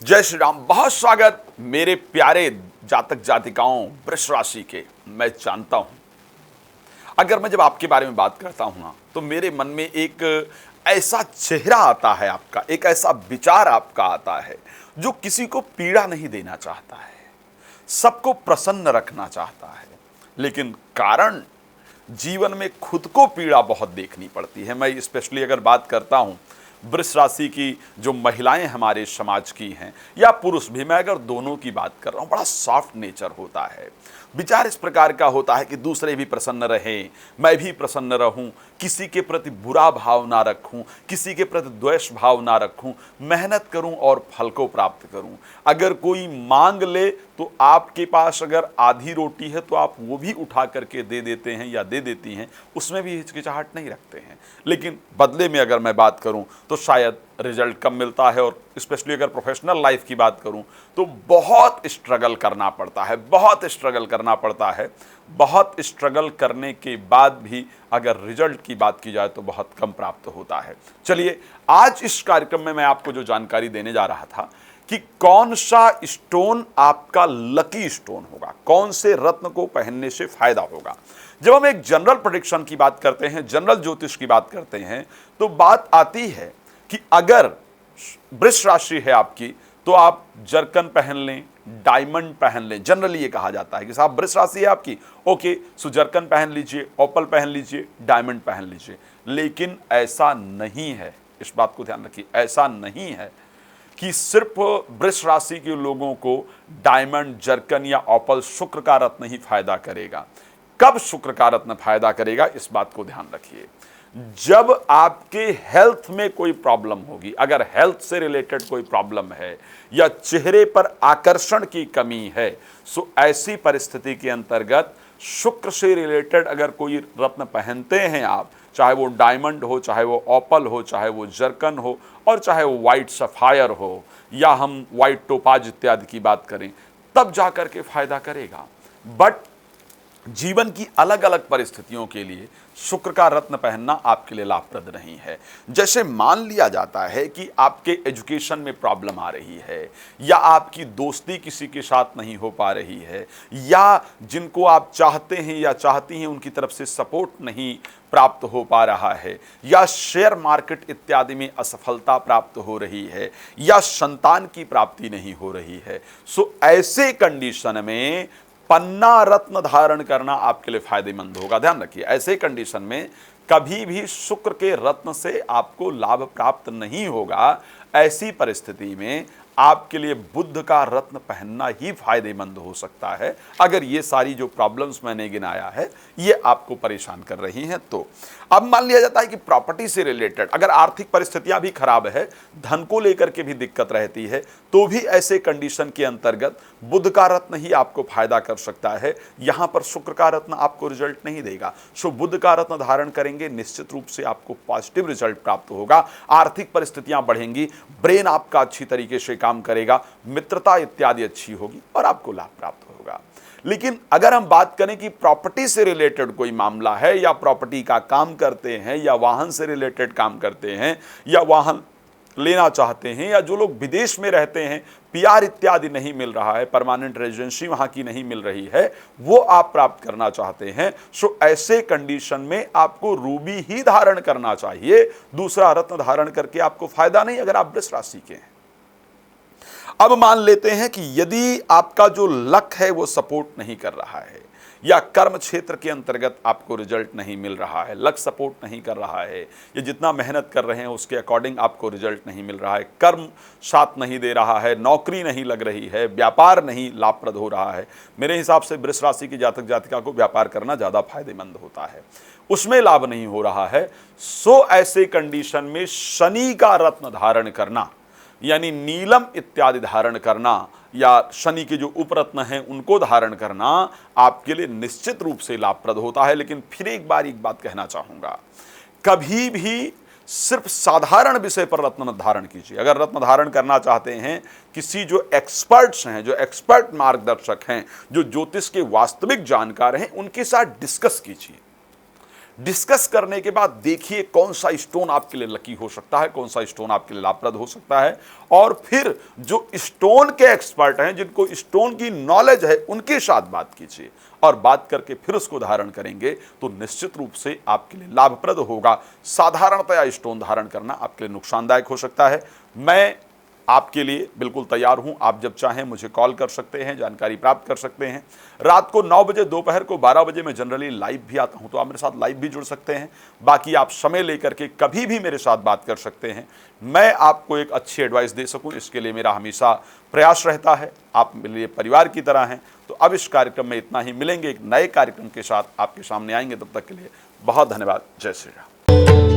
जय श्री राम। बहुत स्वागत मेरे प्यारे जातक जातिकाओं वृष राशि के। मैं जानता हूं, अगर मैं जब आपके बारे में बात करता हूं ना, तो मेरे मन में एक ऐसा चेहरा आता है आपका, एक ऐसा विचार आपका आता है जो किसी को पीड़ा नहीं देना चाहता है, सबको प्रसन्न रखना चाहता है। लेकिन कारण जीवन में खुद को पीड़ा बहुत देखनी पड़ती है। मैं स्पेशली अगर बात करता हूं वृष राशि की जो महिलाएं हमारे समाज की हैं या पुरुष भी, मैं अगर दोनों की बात कर रहा हूं, बड़ा सॉफ्ट नेचर होता है। विचार इस प्रकार का होता है कि दूसरे भी प्रसन्न रहें, मैं भी प्रसन्न रहूं, किसी के प्रति बुरा भाव ना रखूं, किसी के प्रति द्वेष भाव ना रखूं, मेहनत करूं और फल को प्राप्त करूं। अगर कोई मांग ले तो आपके पास अगर आधी रोटी है तो आप वो भी उठा करके दे देते हैं या दे देती हैं, उसमें भी हिचकिचाहट नहीं रखते हैं। लेकिन बदले में अगर मैं बात करूं तो शायद रिजल्ट कम मिलता है। और स्पेशली अगर प्रोफेशनल लाइफ की बात करूं तो बहुत स्ट्रगल करना पड़ता है, बहुत स्ट्रगल करना पड़ता है। बहुत स्ट्रगल करने के बाद भी अगर रिजल्ट की बात की जाए तो बहुत कम प्राप्त होता है। चलिए, आज इस कार्यक्रम में मैं आपको जो जानकारी देने जा रहा था कि कौन सा स्टोन आपका लकी स्टोन होगा, कौन से रत्न को पहनने से फायदा होगा। जब हम एक जनरल प्रेडिक्शन की बात करते हैं, जनरल ज्योतिष की बात करते हैं, तो बात आती है कि अगर वृष राशि है आपकी तो आप जरकन पहन लें, डायमंड पहन लें। जनरली ये कहा जाता है कि साहब वृष राशि है आपकी, ओके, सो जरकन पहन लीजिए, ओपल पहन लीजिए, डायमंड पहन लीजिए। लेकिन ऐसा नहीं है, इस बात को ध्यान रखिए, ऐसा नहीं है कि सिर्फ वृष राशि के लोगों को डायमंड, जरकन या ओपल शुक्र का रत्न ही फायदा करेगा। कब शुक्र का रत्न फायदा करेगा, इस बात को ध्यान रखिए। जब आपके हेल्थ में कोई प्रॉब्लम होगी, अगर हेल्थ से रिलेटेड कोई प्रॉब्लम है या चेहरे पर आकर्षण की कमी है, सो ऐसी परिस्थिति के अंतर्गत शुक्र से रिलेटेड अगर कोई रत्न पहनते हैं आप, चाहे वो डायमंड हो, चाहे वो ओपल हो, चाहे वो जरकन हो और चाहे वो वाइट सफायर हो या हम वाइट टोपाज इत्यादि की बात करें, तब जाकर के फायदा करेगा। बट जीवन की अलग अलग परिस्थितियों के लिए शुक्र का रत्न पहनना आपके लिए लाभप्रद नहीं है। जैसे मान लिया जाता है कि आपके एजुकेशन में प्रॉब्लम आ रही है, या आपकी दोस्ती किसी के साथ नहीं हो पा रही है, या जिनको आप चाहते हैं या चाहती हैं उनकी तरफ से सपोर्ट नहीं प्राप्त हो पा रहा है, या शेयर मार्केट इत्यादि में असफलता प्राप्त हो रही है, या संतान की प्राप्ति नहीं हो रही है। सो ऐसे कंडीशन में पन्ना रत्न धारण करना आपके लिए फायदेमंद होगा। ध्यान रखिए, ऐसे कंडीशन में कभी भी शुक्र के रत्न से आपको लाभ प्राप्त नहीं होगा। ऐसी परिस्थिति में आपके लिए बुध का रत्न पहनना ही फायदेमंद हो सकता है, अगर ये सारी जो प्रॉब्लम्स मैंने गिनाया है ये आपको परेशान कर रही हैं तो। अब मान लिया जाता है कि प्रॉपर्टी से रिलेटेड अगर आर्थिक परिस्थितियां भी खराब है, धन को लेकर के भी दिक्कत रहती है, तो भी ऐसे कंडीशन के अंतर्गत बुध का रत्न ही आपको फायदा कर सकता है। यहां पर शुक्र का रत्न आपको रिजल्ट नहीं देगा। सो बुध का रत्न धारण करेंगे, निश्चित रूप से आपको पॉजिटिव रिजल्ट प्राप्त होगा, आर्थिक परिस्थितियां बढ़ेंगी, ब्रेन आपका अच्छी तरीके से काम करेगा, मित्रता इत्यादि अच्छी होगी और आपको लाभ प्राप्त होगा। लेकिन अगर हम बात करें कि प्रॉपर्टी से रिलेटेड कोई मामला है, या प्रॉपर्टी का काम करते हैं, या वाहन से रिलेटेड काम करते हैं, या वाहन लेना चाहते हैं, या जो लोग विदेश में रहते हैं, पीआर इत्यादि नहीं मिल रहा है, परमानेंट रेजिडेंसी वहां की नहीं मिल रही है, वो आप प्राप्त करना चाहते हैं, सो ऐसे कंडीशन में आपको रूबी ही धारण करना चाहिए। दूसरा रत्न धारण करके आपको फायदा नहीं, अगर आप वृष राशि के हैं। अब मान लेते हैं कि यदि आपका जो लक है वो सपोर्ट नहीं कर रहा है, या कर्म क्षेत्र के अंतर्गत आपको रिजल्ट नहीं मिल रहा है, लक सपोर्ट नहीं कर रहा है, या जितना मेहनत कर रहे हैं उसके अकॉर्डिंग आपको रिजल्ट नहीं मिल रहा है, कर्म साथ नहीं दे रहा है, नौकरी नहीं लग रही है, व्यापार नहीं लाभप्रद हो रहा है। मेरे हिसाब से वृष राशि की जातक जातिका को व्यापार करना ज़्यादा फायदेमंद होता है, उसमें लाभ नहीं हो रहा है। सो ऐसे कंडीशन में शनि का रत्न धारण करना, यानी नीलम इत्यादि धारण करना, या शनि के जो उपरत्न हैं उनको धारण करना आपके लिए निश्चित रूप से लाभप्रद होता है। लेकिन फिर एक बात कहना चाहूंगा, कभी भी सिर्फ साधारण विषय पर रत्न धारण कीजिए। अगर रत्न धारण करना चाहते हैं, किसी जो एक्सपर्ट्स हैं, जो एक्सपर्ट मार्गदर्शक हैं, जो ज्योतिष के वास्तविक जानकार हैं, उनके साथ डिस्कस कीजिए। डिस्कस करने के बाद देखिए कौन सा स्टोन आपके लिए लकी हो सकता है, कौन सा स्टोन आपके लिए लाभप्रद हो सकता है, और फिर जो स्टोन के एक्सपर्ट हैं, जिनको स्टोन की नॉलेज है, उनके साथ बात कीजिए और बात करके फिर उसको धारण करेंगे तो निश्चित रूप से आपके लिए लाभप्रद होगा। साधारणतया स्टोन धारण करना आपके लिए नुकसानदायक हो सकता है। मैं आपके लिए बिल्कुल तैयार हूं, आप जब चाहें मुझे कॉल कर सकते हैं, जानकारी प्राप्त कर सकते हैं। रात को 9 बजे, दोपहर को 12 बजे मैं जनरली लाइव भी आता हूं, तो आप मेरे साथ लाइव भी जुड़ सकते हैं। बाकी आप समय लेकर के कभी भी मेरे साथ बात कर सकते हैं। मैं आपको एक अच्छी एडवाइस दे सकूं, इसके लिए मेरा हमेशा प्रयास रहता है। आप मेरे लिए परिवार की तरह हैं। तो अब इस कार्यक्रम में इतना ही, मिलेंगे एक नए कार्यक्रम के साथ, आपके सामने आएंगे। तब तक के लिए बहुत धन्यवाद। जय श्री राम।